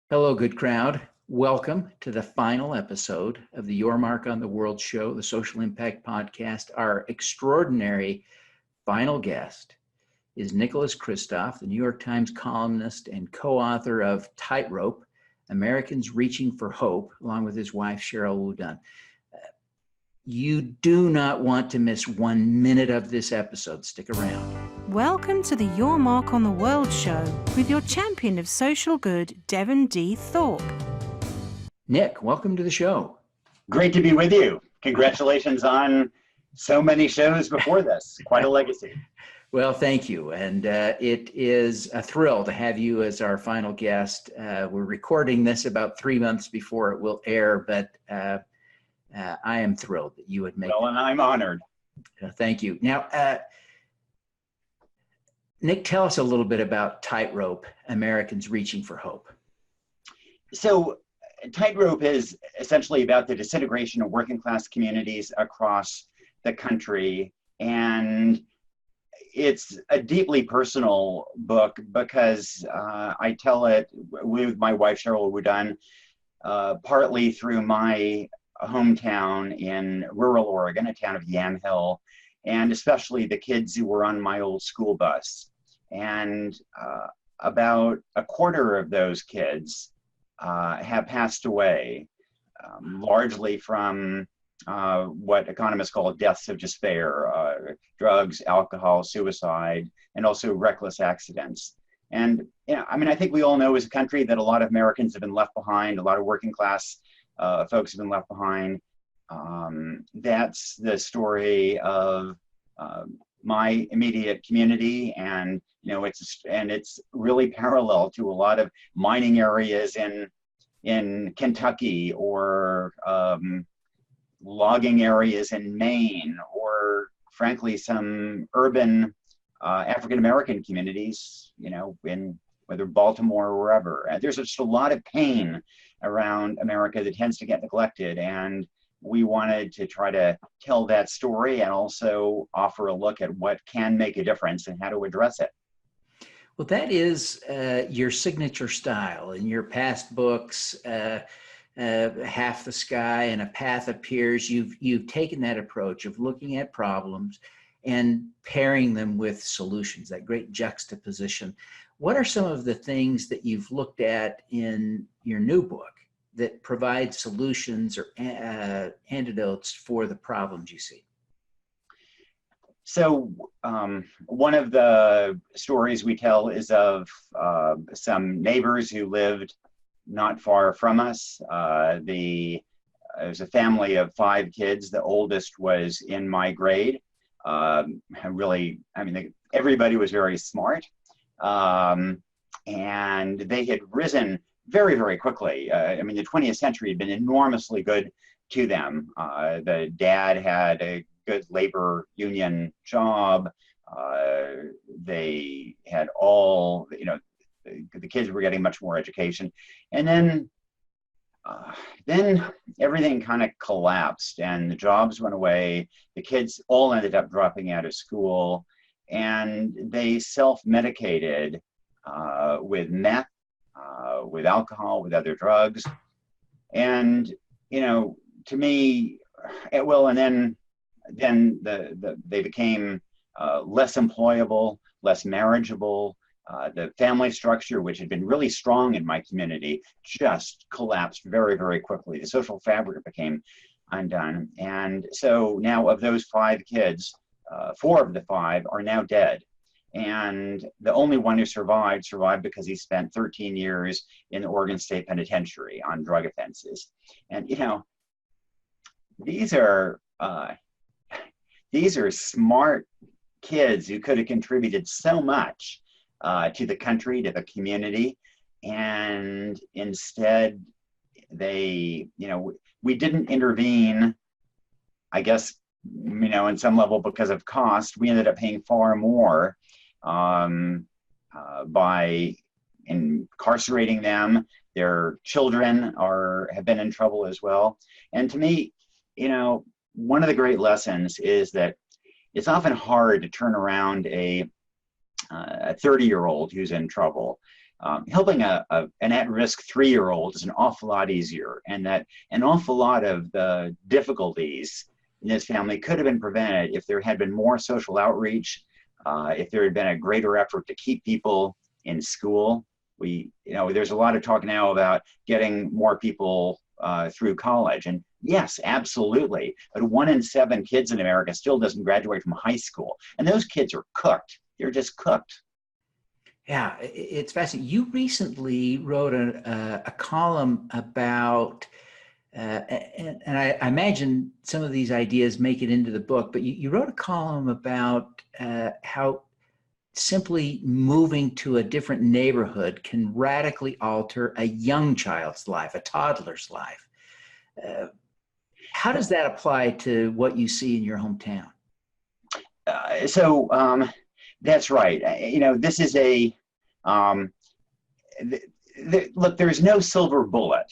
Hello, good crowd. Welcome to the final episode of the Your Mark on the World show, the Social Impact Podcast. Our extraordinary final guest is Nicholas Kristof, the New York Times columnist and co-author of Tightrope, Americans Reaching for Hope, along with his wife, Sheryl WuDunn. You do not want to miss 1 minute of this episode. Stick around. Welcome to the Your Mark on the World show with your champion of social good, Devin D. Thorpe. Nick, welcome to the show. Great to be with you. Congratulations on so many shows before this. Quite a legacy. Well, thank you. And it is a thrill to have you as our final guest. We're recording this about 3 months before it will air, but I am thrilled that you would make it. Well, and I'm honored. Thank you. Now, Nick, tell us a little bit about Tightrope, Americans Reaching for Hope. So Tightrope is essentially about the disintegration of working class communities across the country. And it's a deeply personal book because I tell it with my wife, Sheryl WuDunn, partly through my hometown in rural Oregon, a town of Yamhill, and especially the kids who were on my old school bus. And about a quarter of those kids have passed away, largely from what economists call deaths of despair, drugs, alcohol, suicide, and also reckless accidents. And I think we all know as a country that a lot of Americans have been left behind, a lot of working class folks have been left behind. That's the story of my immediate community, and it's really parallel to a lot of mining areas in Kentucky or logging areas in Maine, or frankly some urban African American communities, in whether Baltimore or wherever. And there's just a lot of pain around America that tends to get neglected, and we wanted to try to tell that story and also offer a look at what can make a difference and how to address it. Well, that is your signature style. In your past books, Half the Sky and A Path Appears, you've taken that approach of looking at problems and pairing them with solutions, that great juxtaposition. What are some of the things that you've looked at in your new book that provide solutions or antidotes for the problems you see? So one of the stories we tell is of some neighbors who lived not far from us. It was a family of 5 kids. The oldest was in my grade. Everybody was very smart. And they had risen very, very quickly. The 20th century had been enormously good to them. The dad had a good labor union job. They had all, the kids were getting much more education. And then everything kind of collapsed and the jobs went away. The kids all ended up dropping out of school, and they self-medicated with meth, with alcohol, with other drugs. And, to me, and then they became less employable, less marriageable. The family structure, which had been really strong in my community, just collapsed very, very quickly. The social fabric became undone. And so now of those 5 kids, 4 of the 5 are now dead. And the only one who survived because he spent 13 years in the Oregon State Penitentiary on drug offenses. And, these are smart kids who could have contributed so much to the country, to the community. And instead, we didn't intervene, I guess, in some level because of cost. We ended up paying far more by incarcerating them. Their children have been in trouble as well. And to me, one of the great lessons is that it's often hard to turn around a 30-year-old who's in trouble. helping an at-risk 3-year-old is an awful lot easier, and that an awful lot of the difficulties in this family could have been prevented if there had been more social outreach, if there had been a greater effort to keep people in school. There's a lot of talk now about getting more people through college, and yes, absolutely. But 1 in 7 kids in America still doesn't graduate from high school, and those kids are cooked. They're just cooked. Yeah, it's fascinating. You recently wrote a column about, and I imagine some of these ideas make it into the book, but you wrote a column about how simply moving to a different neighborhood can radically alter a young child's life, a toddler's life. How does that apply to what you see in your hometown? That's right. This is look, there's no silver bullet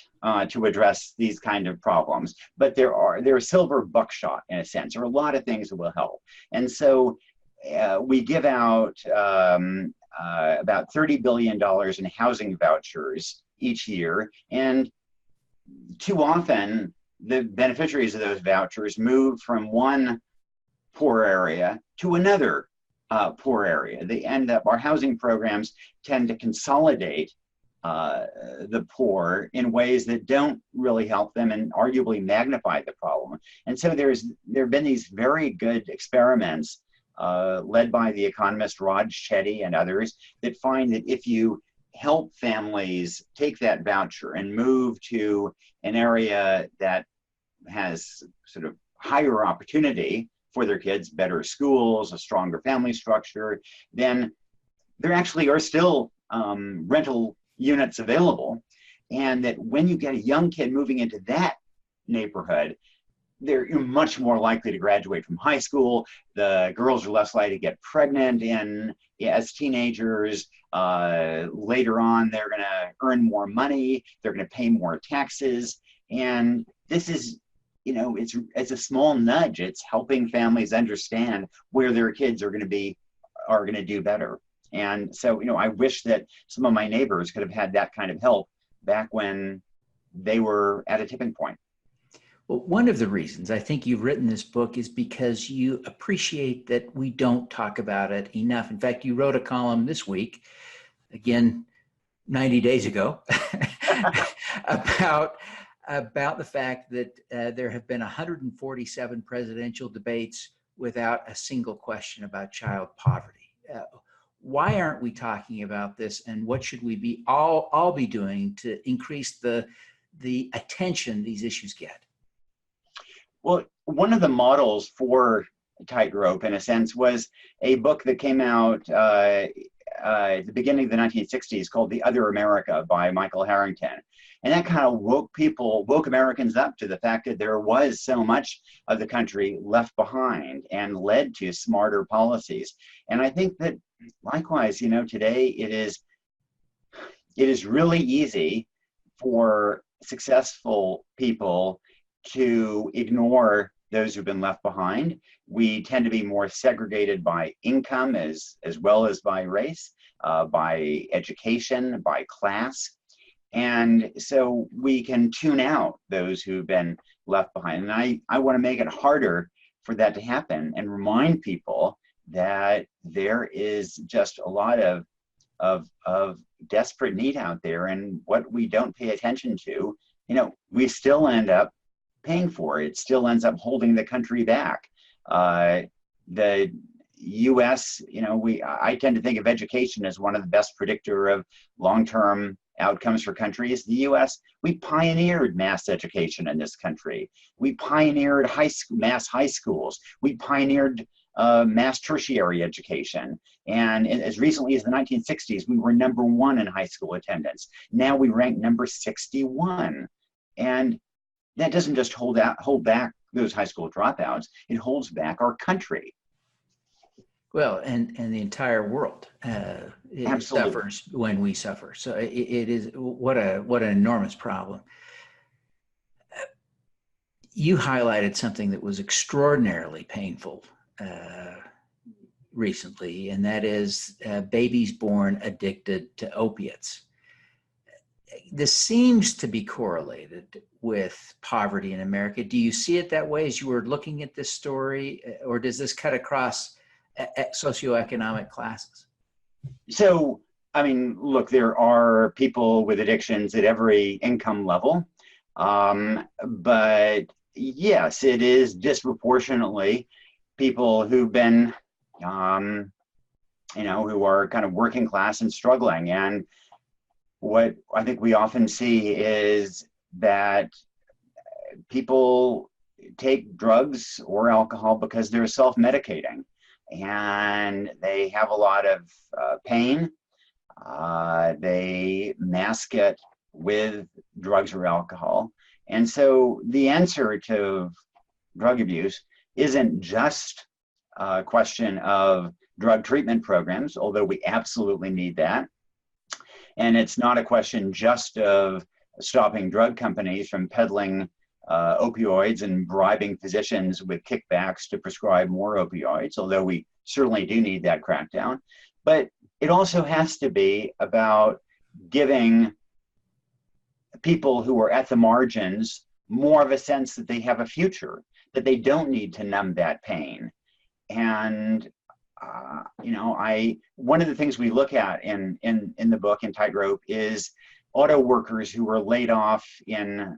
to address these kind of problems, but there's silver buckshot in a sense. There are a lot of things that will help. And so we give out about $30 billion in housing vouchers each year. And too often, the beneficiaries of those vouchers move from one poor area to another poor area. They end up, our housing programs tend to consolidate the poor in ways that don't really help them and arguably magnify the problem. And so there have been these very good experiments led by the economist Rod Chetty and others that find that if you help families take that voucher and move to an area that has sort of higher opportunity for their kids, better schools, a stronger family structure, then there actually are still rental units available. And that when you get a young kid moving into that neighborhood, they're much more likely to graduate from high school. The girls are less likely to get pregnant as teenagers. Later on, they're going to earn more money. They're going to pay more taxes. And this is, it's a small nudge. It's helping families understand where their kids are going to do better. And so, I wish that some of my neighbors could have had that kind of help back when they were at a tipping point. Well, one of the reasons I think you've written this book is because you appreciate that we don't talk about it enough. In fact, you wrote a column this week, again, 90 days ago, about the fact that there have been 147 presidential debates without a single question about child poverty. Why aren't we talking about this, and what should we be all be doing to increase the attention these issues get? Well, one of the models for Tightrope, in a sense, was a book that came out at the beginning of the 1960s called The Other America by Michael Harrington. And that kind of woke Americans up to the fact that there was so much of the country left behind and led to smarter policies. And I think that likewise, today it is really easy for successful people to ignore those who've been left behind. We tend to be more segregated by income as well as by race, by education, by class. And so we can tune out those who've been left behind. And I want to make it harder for that to happen and remind people that there is just a lot of desperate need out there. And what we don't pay attention to, we still end up paying for it. It still ends up holding the country back. The U.S., I tend to think of education as one of the best predictor of long-term outcomes for countries. The U.S., we pioneered mass education in this country. We pioneered mass high schools. We pioneered mass tertiary education. And as recently as the 1960s, we were #1 in high school attendance. Now we rank number 61. And that doesn't just hold back those high school dropouts, it holds back our country. Well, and the entire world it suffers when we suffer. So it is what an enormous problem. You highlighted something that was extraordinarily painful recently, and that is babies born addicted to opiates. This seems to be correlated with poverty in America. Do you see it that way as you were looking at this story, or does this cut across socioeconomic classes? So, I mean, look, there are people with addictions at every income level. But yes, it is disproportionately people who've been, who are kind of working class and struggling. And what I think we often see is that people take drugs or alcohol because they're self-medicating and they have a lot of pain. They mask it with drugs or alcohol. And so the answer to drug abuse isn't just a question of drug treatment programs, although we absolutely need that. And it's not a question just of stopping drug companies from peddling opioids and bribing physicians with kickbacks to prescribe more opioids, although we certainly do need that crackdown. But it also has to be about giving people who are at the margins more of a sense that they have a future, that they don't need to numb that pain. And one of the things we look at in the book in Tightrope is auto workers who were laid off in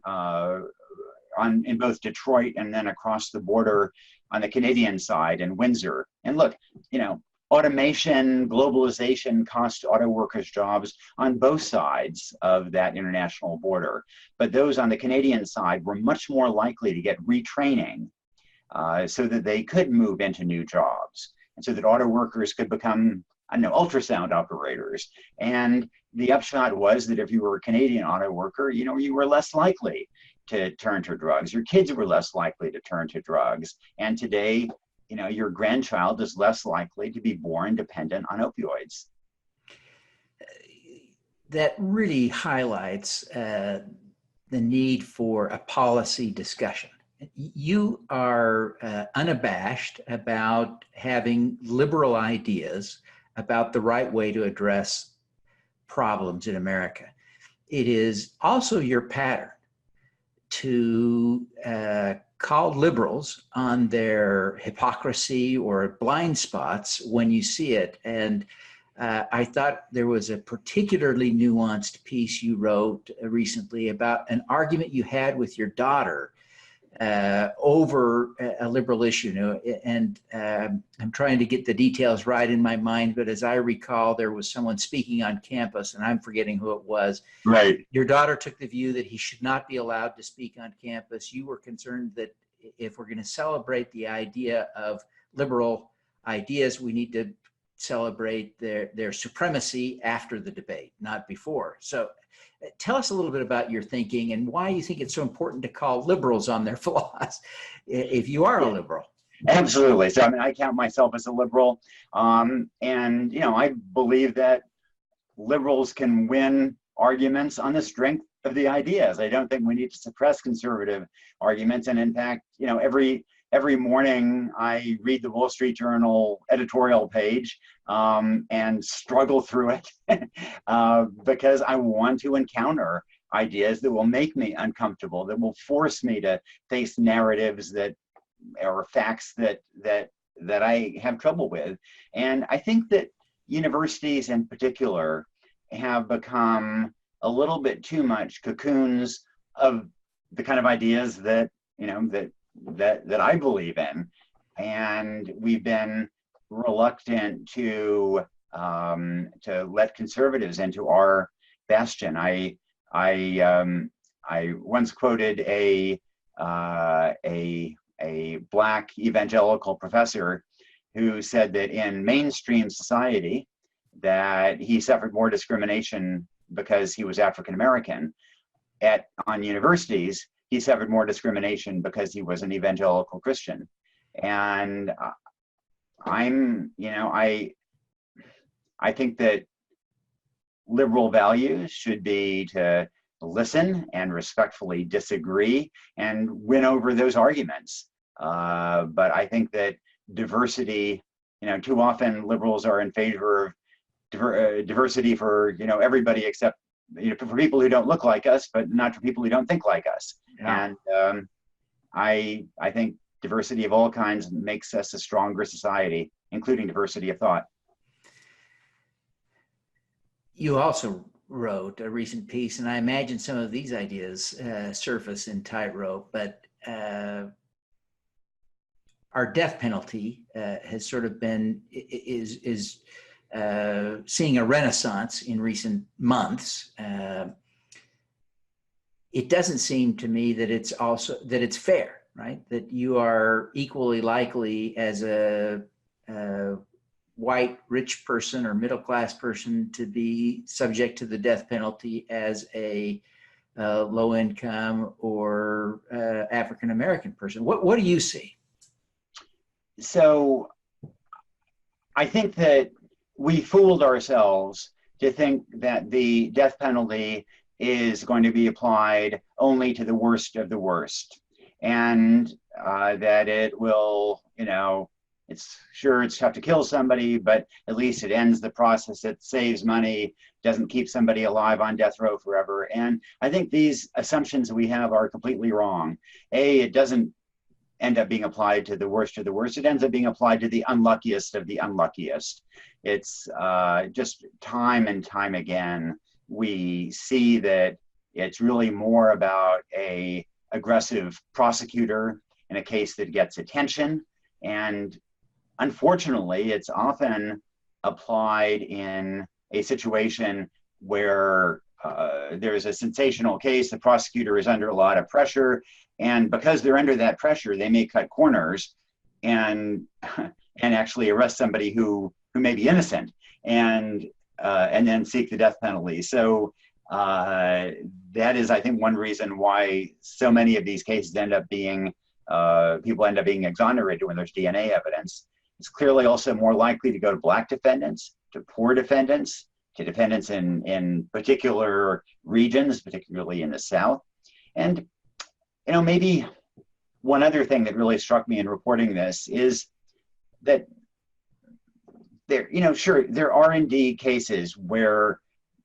both Detroit and then across the border on the Canadian side in Windsor. And look, automation, globalization cost auto workers jobs on both sides of that international border. But those on the Canadian side were much more likely to get retraining so that they could move into new jobs, and so that auto workers could become, ultrasound operators. And the upshot was that if you were a Canadian auto worker, you were less likely to turn to drugs. Your kids were less likely to turn to drugs. And today, your grandchild is less likely to be born dependent on opioids. That really highlights the need for a policy discussion. You are unabashed about having liberal ideas about the right way to address problems in America. It is also your pattern to call liberals on their hypocrisy or blind spots when you see it. And I thought there was a particularly nuanced piece you wrote recently about an argument you had with your daughter over a liberal issue. And I'm trying to get the details right in my mind, but as I recall, there was someone speaking on campus, and I'm forgetting who it was. Right. Your daughter took the view that he should not be allowed to speak on campus. You were concerned that if we're going to celebrate the idea of liberal ideas, we need to celebrate their supremacy after the debate, not before. So tell us a little bit about your thinking and why you think it's so important to call liberals on their flaws, if you are a liberal. Absolutely. So, I count myself as a liberal. And, I believe that liberals can win arguments on the strength of the ideas. I don't think we need to suppress conservative arguments. And in fact, every morning I read the Wall Street Journal editorial page and struggle through it because I want to encounter ideas that will make me uncomfortable, that will force me to face narratives or facts that I have trouble with. And I think that universities in particular have become a little bit too much cocoons of the kind of ideas that I believe in, and we've been reluctant to let conservatives into our bastion. I once quoted a Black evangelical professor who said that in mainstream society that he suffered more discrimination because he was African American. On universities, he suffered more discrimination because he was an evangelical Christian. And I think that liberal values should be to listen and respectfully disagree and win over those arguments. But I think that diversity too often liberals are in favor of diversity for, everybody except, for people who don't look like us, but not for people who don't think like us. Yeah. And I think diversity of all kinds makes us a stronger society, including diversity of thought. You also wrote a recent piece, and I imagine some of these ideas surface in Tightrope, but our death penalty has sort of been, is seeing a renaissance in recent months. It doesn't seem to me that it's fair, right? That you are equally likely as a white rich person or middle class person to be subject to the death penalty as a low income or African American person. What do you see? So I think that we fooled ourselves to think that the death penalty is going to be applied only to the worst of the worst, and that it will, it's tough to kill somebody, but at least it ends the process. It saves money, doesn't keep somebody alive on death row forever. And I think these assumptions we have are completely wrong. It doesn't end up being applied to the worst of the worst. It ends up being applied to the unluckiest of the unluckiest. It's just time and time again, we see that it's really more about a aggressive prosecutor in a case that gets attention. And unfortunately, it's often applied in a situation where there's a sensational case, the prosecutor is under a lot of pressure, and because they're under that pressure, they may cut corners and actually arrest somebody who may be innocent, and then seek the death penalty. So that is, I think, one reason why so many of these cases end up being people end up being exonerated when there's DNA evidence. It's clearly also more likely to go to Black defendants, to poor defendants, to defendants in particular regions, particularly in the South. And, maybe one other thing that really struck me in reporting this is that there, sure, there are indeed cases where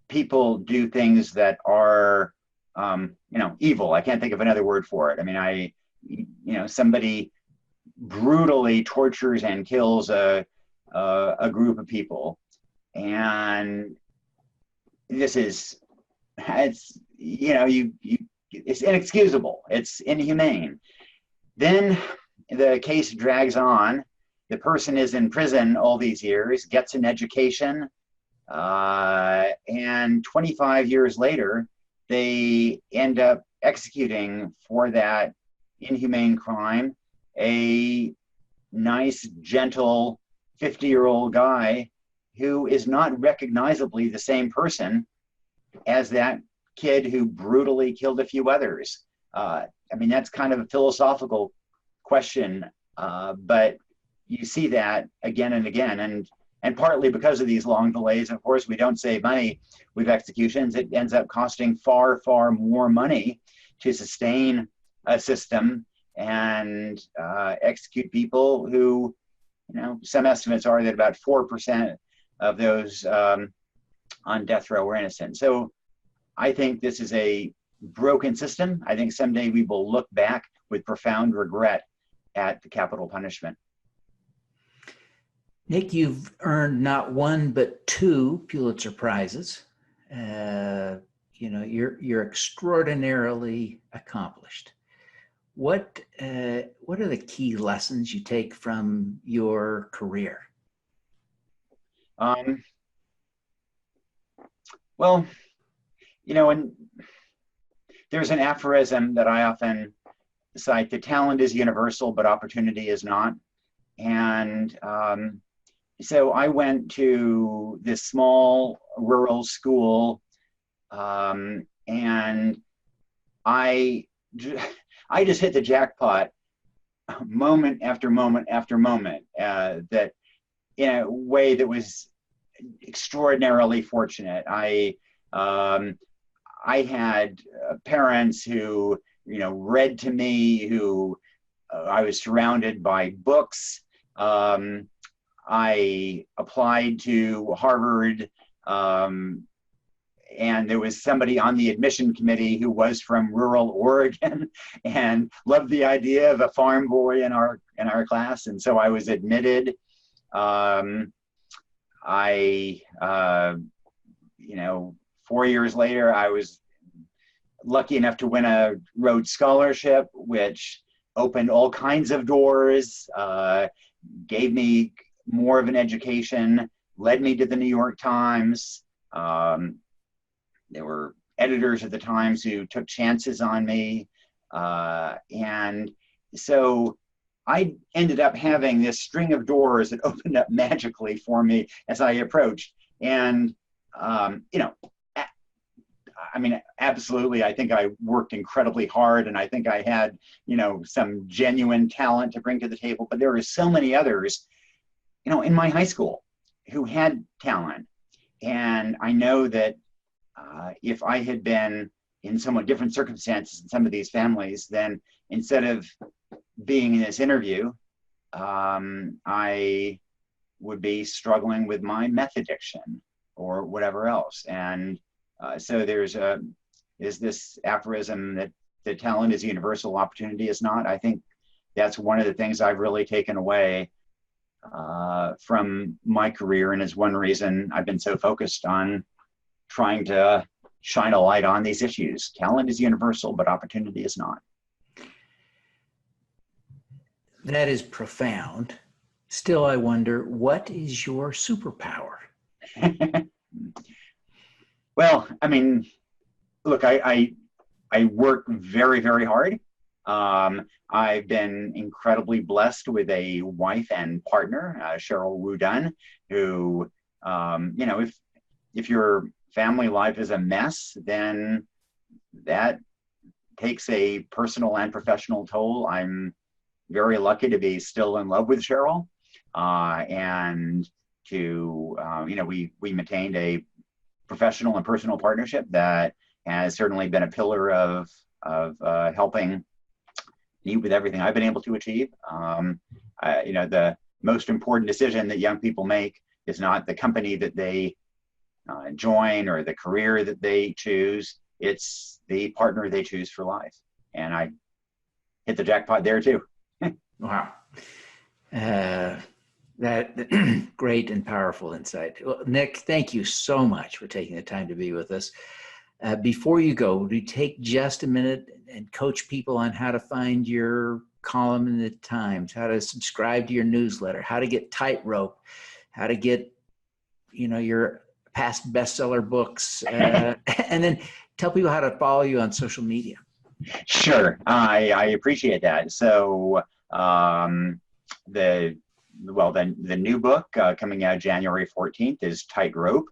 people do things that are, evil. I can't think of another word for it. I mean, somebody brutally tortures and kills a group of people, and it's inexcusable. It's inhumane. Then the case drags on. The person is in prison all these years, gets an education, and 25 years later, they end up executing for that inhumane crime a nice, gentle 50-year-old guy who is not recognizably the same person as that kid who brutally killed a few others. That's kind of a philosophical question, but you see that again and again, and partly because of these long delays. Of course, we don't save money with executions. It ends up costing far, far more money to sustain a system and execute people who, some estimates are that about 4% of those on death row are innocent. So I think this is a broken system. I think someday we will look back with profound regret at the capital punishment. Nick, you've earned not one but two Pulitzer Prizes. You're extraordinarily accomplished. What are the key lessons you take from your career? Well, and there's an aphorism that I often cite: that talent is universal, but opportunity is not. And so I went to this small rural school, and I just hit the jackpot moment after moment after moment, that in a way that was extraordinarily fortunate. I had parents who, read to me, who I was surrounded by books. I applied to Harvard, and there was somebody on the admission committee who was from rural Oregon and loved the idea of a farm boy in our class, and so I was admitted. You know, 4 years later, I was lucky enough to win a Rhodes Scholarship, which opened all kinds of doors, gave me more of an education, led me to the New York Times. There were editors at the Times who took chances on me. And so I ended up having this string of doors that opened up magically for me as I approached. And, you know, I mean, absolutely, I think I worked incredibly hard, and I think I had, you know, some genuine talent to bring to the table. But there were so many others, you know, in my high school who had talent. And I know that if I had been in somewhat different circumstances in some of these families, then instead of being in this interview, I would be struggling with my meth addiction or whatever else. And so there's this aphorism that the talent is universal, opportunity is not. I think that's one of the things I've really taken away from my career, and is one reason I've been so focused on trying to shine a light on these issues. Talent is universal, but opportunity is not. That is profound. Still, I wonder, what is your superpower? Well, I mean, look, I work very, very hard. I've been incredibly blessed with a wife and partner, Sheryl WuDunn, who, you know, if your family life is a mess, then that takes a personal and professional toll. I'm very lucky to be still in love with Sheryl, and to, you know, we maintained a professional and personal partnership that has certainly been a pillar of helping me with everything I've been able to achieve. You know, the most important decision that young people make is not the company that they join or the career that they choose. It's the partner they choose for life. And I hit the jackpot there too. Wow. That great and powerful insight. Well, Nick, thank you so much for taking the time to be with us. Before you go, would you take just a minute and coach people on how to find your column in the Times, how to subscribe to your newsletter, how to get Tightrope, how to get, you know, your past bestseller books, and then tell people how to follow you on social media? Sure, I appreciate that. So the new book coming out January 14th is Tightrope.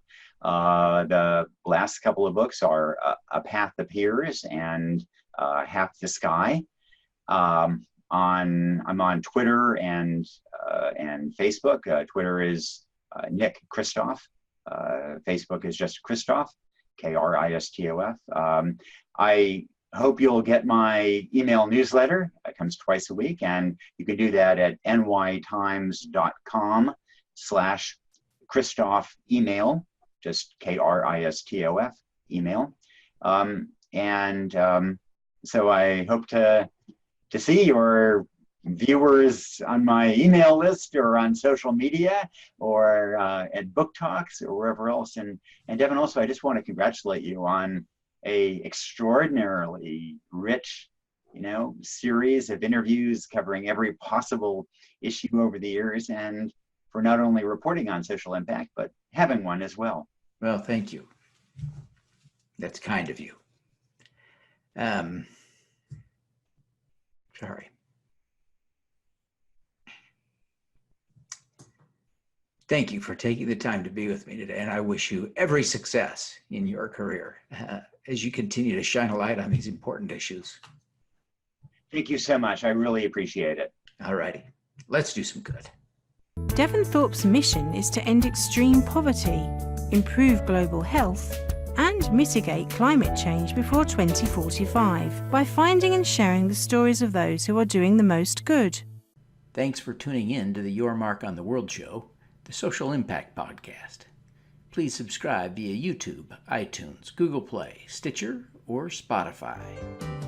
The last couple of books are A Path Appears and Half the Sky. I'm on Twitter and Facebook. Twitter is Nick Kristof. Facebook is just Kristof, Kristof. I hope you'll get my email newsletter. It comes twice a week, and you can do that at nytimes.com/Kristof email, just Kristof email. So I hope to see your viewers on my email list or on social media or at book talks or wherever else. And Devin, also, I just want to congratulate you on a extraordinarily rich, you know, series of interviews covering every possible issue over the years, and for not only reporting on social impact, but having one as well. Well, thank you. That's kind of you. Sorry. Thank you for taking the time to be with me today, and I wish you every success in your career as you continue to shine a light on these important issues. Thank you so much. I really appreciate it. All righty. Let's do some good. Devin Thorpe's mission is to end extreme poverty, improve global health, and mitigate climate change before 2045 by finding and sharing the stories of those who are doing the most good. Thanks for tuning in to the Your Mark on the World show. the Social Impact Podcast. Please subscribe via YouTube, iTunes, Google Play, Stitcher, or Spotify.